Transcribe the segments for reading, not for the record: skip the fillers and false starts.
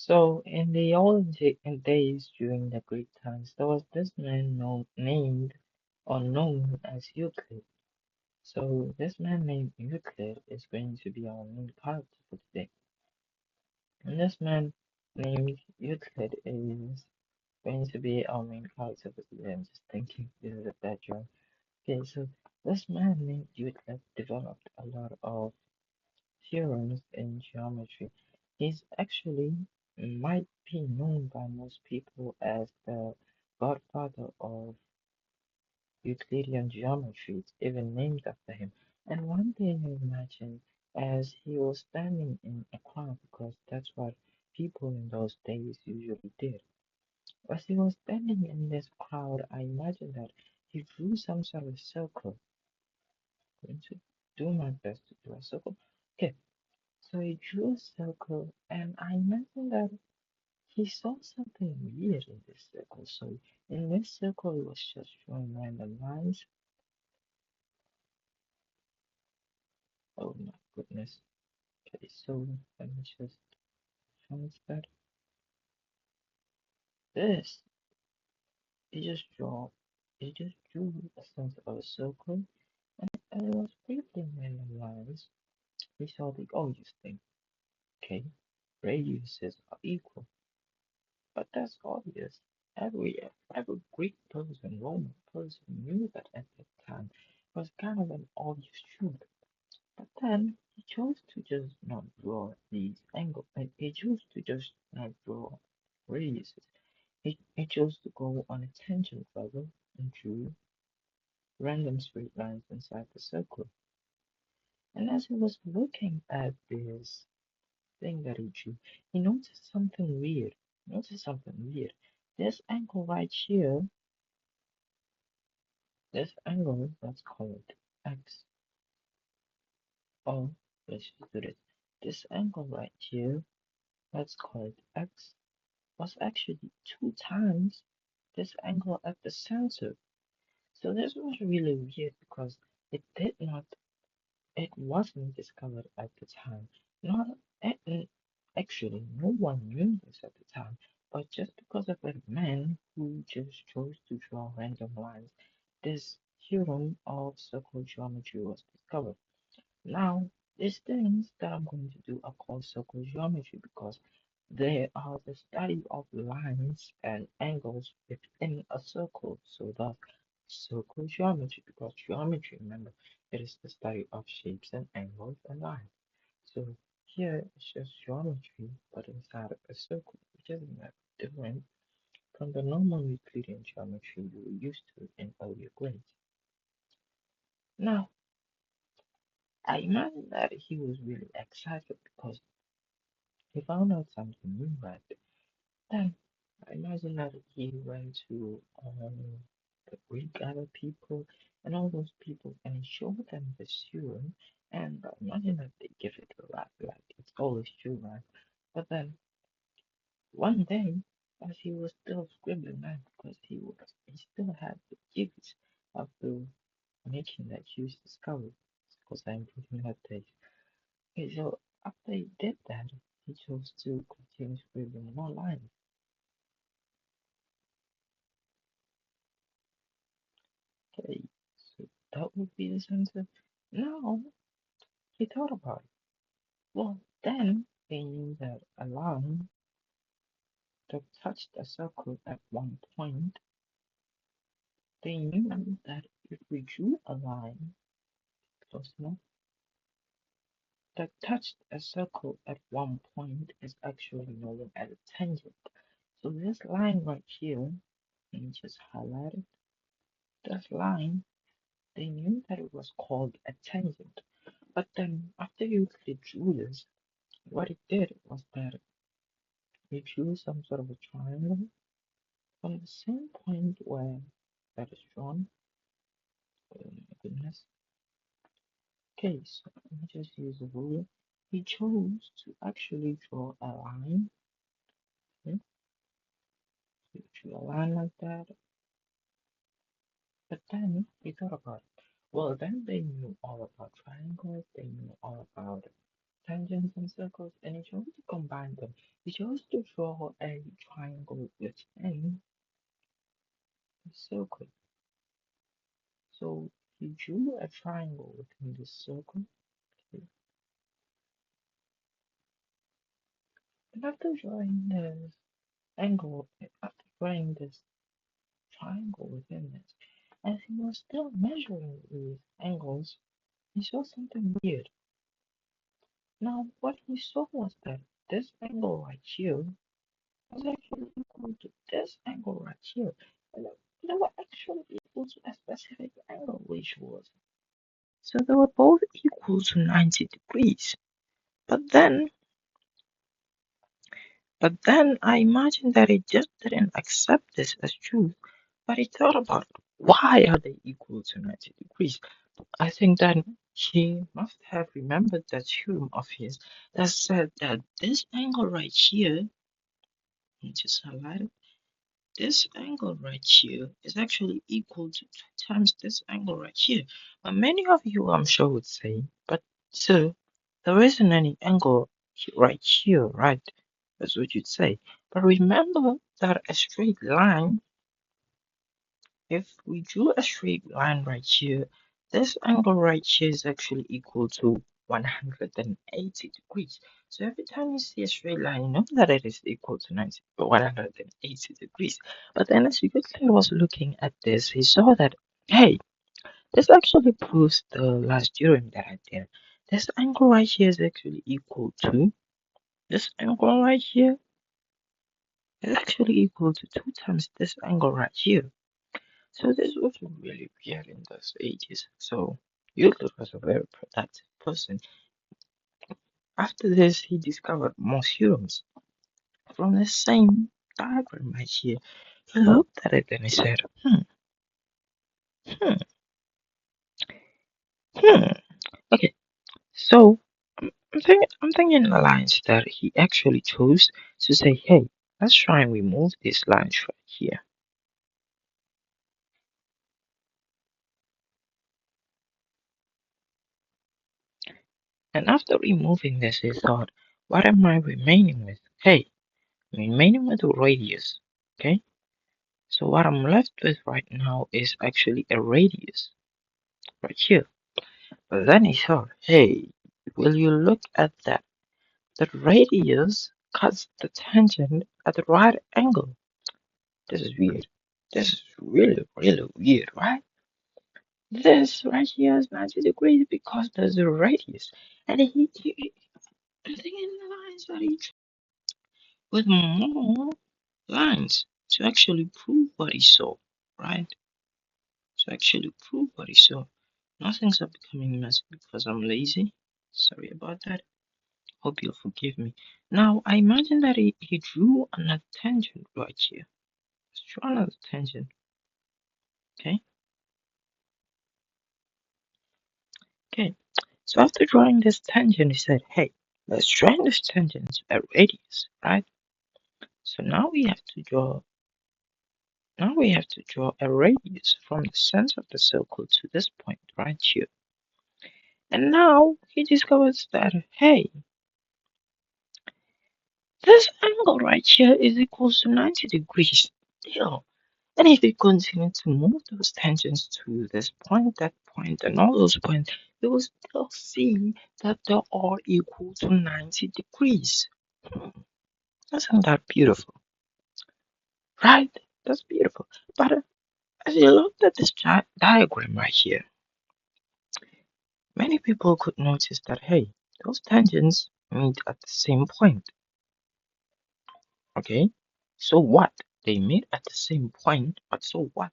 So, in the old days during the Greek times, there was this man named or known as Euclid. So, this man named Euclid is going to be our main character for today. And this man named Euclid is going to be our main character for today. I'm just thinking this is a bad joke. Okay, so this man named Euclid developed a lot of theorems in geometry. He's actually might be known by most people as the godfather of Euclidean geometry. It's even named after him. And one day I imagine as he was standing in a crowd, because that's what people in those days usually did. As he was standing in this crowd, I imagine that he drew some sort of circle. I'm going to do my best to draw a circle. Okay, so he drew a circle, and I imagine that he saw something weird in this circle. So in this circle, he was just drawing random lines. Oh my goodness. Okay, so let me just finish that. This, he just draw, he just drew a sense of a circle, and it was briefly random lines. We saw the obvious thing. Okay, radiuses are equal. But that's obvious. Every Greek person, Roman person knew that at that time. It was kind of an obvious truth. But then he chose to just not draw these angles. He chose to just not draw radiuses. He chose to go on a tangent level and drew random straight lines inside the circle. And as he was looking at this thing that he drew, he noticed something weird. Noticed something weird. This angle right here, this angle, let's call it x. Oh, let's just do this. This angle right here, let's call it x, was actually two times this angle at the center. So this was really weird because it did not, it wasn't discovered at the time. Not actually, no one knew this at the time, but just because of a man who just chose to draw random lines, this theorem of circle geometry was discovered. Now, these things that I'm going to do are called circle geometry because they are the study of lines and angles within a circle. So that's circle geometry because geometry, remember, it is the study of shapes and angles and lines. So here it's just geometry, but inside of a circle, which is different from the normal Euclidean geometry you were used to in earlier grades. Now, I imagine that he was really excited because he found out something new, right? Then I imagine that he went to the Greek other people and all those people and he showed them the serum and I imagine that they give it a laugh like it's always true, right? But then one day as he was still scribbling that because he still had the gifts after making that huge discovery because I'm putting that day. Okay, so after he did that, he chose to continue scribbling more lines. Okay, so that would be the center. Now he thought about it. Well, then they knew that a line that touched a circle at one point, they knew that if we drew a line close enough that touched a circle at one point is actually known as a tangent. So this line right here, let me just highlight it. This line, they knew that it was called a tangent. But then after Euclid drew this, what it did was that it drew some sort of a triangle from the same point where that is drawn. Oh my goodness. Okay, so let me just use a ruler. He chose to actually draw a line. Okay, so drew a line like that. But then he thought about it. Well, then they knew all about triangles. They knew all about tangents and circles, and he chose to combine them. He chose to draw a triangle within a circle. So he drew a triangle within this circle. Okay. And after drawing this angle, after drawing this triangle within it, as he was still measuring these angles, he saw something weird. Now, what he saw was that this angle right here was actually equal to this angle right here. And they were actually equal to a specific angle, which was. So they were both equal to 90 degrees. But then, but then I imagined that he just didn't accept this as truth, but he thought about why are they equal to 90 degrees? I think that he must have remembered that theorem of his that said that this angle right here, let me just highlight it, this angle right here is actually equal to 2 times this angle right here. But many of you, I'm sure, would say, but sir, there isn't any angle right here, right? That's what you'd say. But remember that a straight line, if we drew a straight line right here, this angle right here is actually equal to 180 degrees. So every time you see a straight line, you know that it is equal to 180 degrees. But then as Euclid was looking at this, he saw that, hey, this actually proves the last theorem that I did. This angle right here is actually equal to, this angle right here is actually equal to 2 times this angle right here. So this was really weird in those ages. So Euclid was a very productive person. After this, he discovered more theorems from the same diagram right here. He looked at it and he said, hmm, hmm. Okay, so I'm thinking the lines that he actually chose to say, hey, let's try and remove these lines right here. And after removing this, he thought, what am I remaining with? Hey, I'm remaining with a radius. Okay, so what I'm left with right now is actually a radius right here. But then he thought, hey, will you look at that? The radius cuts the tangent at the right angle. This is weird. This is really, really weird, right? This right here is 90 degrees because there's a radius. And I'm thinking the lines that he with more lines to actually prove what he saw, right? To actually prove what he saw. Now things are becoming messy because I'm lazy. Sorry about that. Hope you'll forgive me. Now, I imagine that he drew another tangent right here. Let's draw another tangent, okay? Okay. So after drawing this tangent, he said, hey, let's draw this tangent a radius, right? So now we have to draw a radius from the center of the circle to this point right here. And now he discovers that, hey, this angle right here is equal to 90 degrees still. And if we continue to move those tangents to this point, that point, and all those points, we will still see that they're all equal to 90 degrees. Hmm, isn't that beautiful? Right? That's beautiful. But as you looked at this diagram right here, many people could notice that, hey, those tangents meet at the same point. Okay? So what? They meet at the same point, but so what?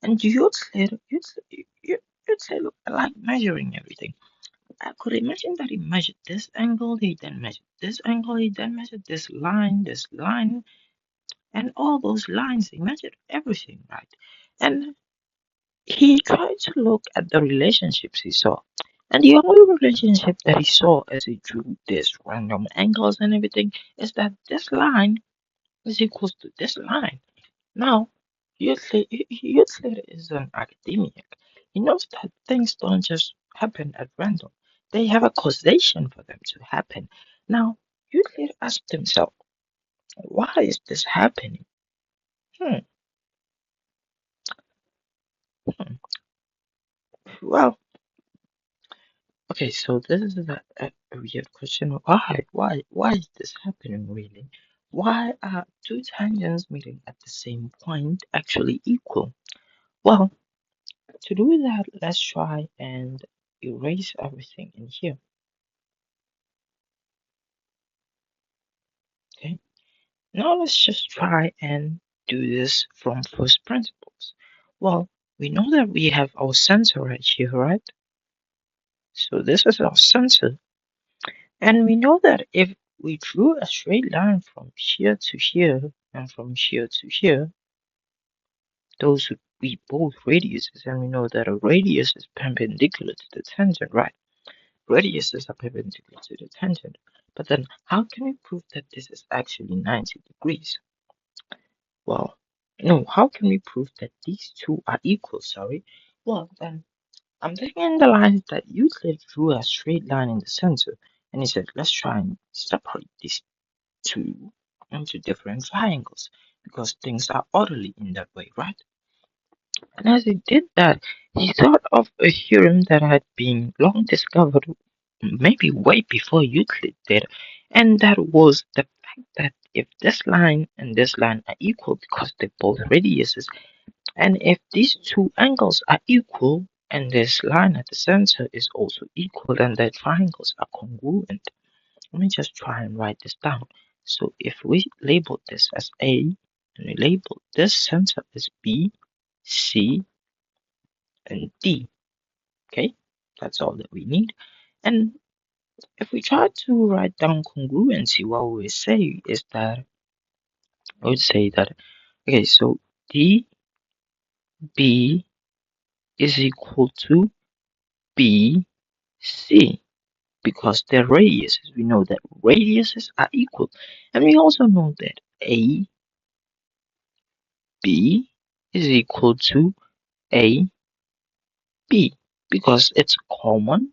And you'd say, look, I like measuring everything. I could imagine that he measured this angle, he then measured this angle, he then measured this line, and all those lines. He measured everything, right? And he tried to look at the relationships he saw. And the only relationship that he saw as he drew this random angles and everything is that this line is equal to this line. Now, Euclid is an academic. He knows that things don't just happen at random. they have a causation for them to happen. Now, Euclid asked himself, why is this happening? Hmm, hmm. Well, okay, so this is a weird question. Why is this happening really? Why are two tangents meeting at the same point actually equal? Well, to do that, let's try and erase everything in here. Okay, now let's just try and do this from first principles. Well, we know that we have our center right here, right? So this is our center. And we know that if we drew a straight line from here to here and from here to here, those would be both radiuses. And we know that a radius is perpendicular to the tangent, right? Radiuses are perpendicular to the tangent. But then how can we prove that this is actually 90 degrees? Well, no, how can we prove that these two are equal? Sorry. Well, then I'm taking the lines that Euclid drew a straight line in the center, and he said, let's try and separate these two into different triangles because things are orderly in that way, right? And as he did that, he thought of a theorem that had been long discovered, maybe way before Euclid did, and that was the fact that if this line and this line are equal because they're both radiuses, and if these two angles are equal, and this line at the center is also equal, then the triangles are congruent. Let me just try and write this down. So if we label this as A, and we label this center as B, C, and D, okay? That's all that we need. And if we try to write down congruency, what we say is that, I would say that, okay, so DB is equal to BC because they're radiuses. We know that radiuses are equal. And we also know that AB is equal to AB because it's common,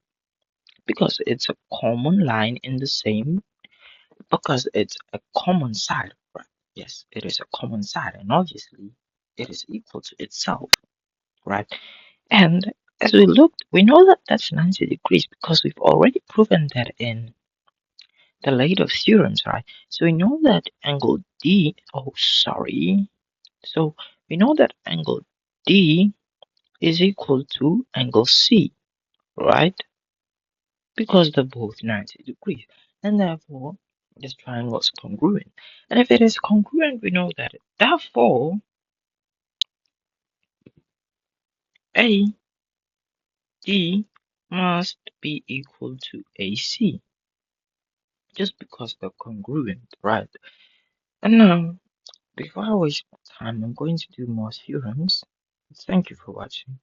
because it's a common line in the same, because it's a common side, right? Yes, it is a common side, and obviously it is equal to itself, right? And as we looked, we know that that's 90 degrees because we've already proven that in the later theorems, right? So we know that angle D, oh, sorry. So we know that angle D is equal to angle C, right? Because they're both 90 degrees. And therefore, this triangle is congruent. And if it is congruent, we know that therefore AD must be equal to AC, just because they're congruent, right? And now, before I waste time, I'm going to do more theorems. Thank you for watching.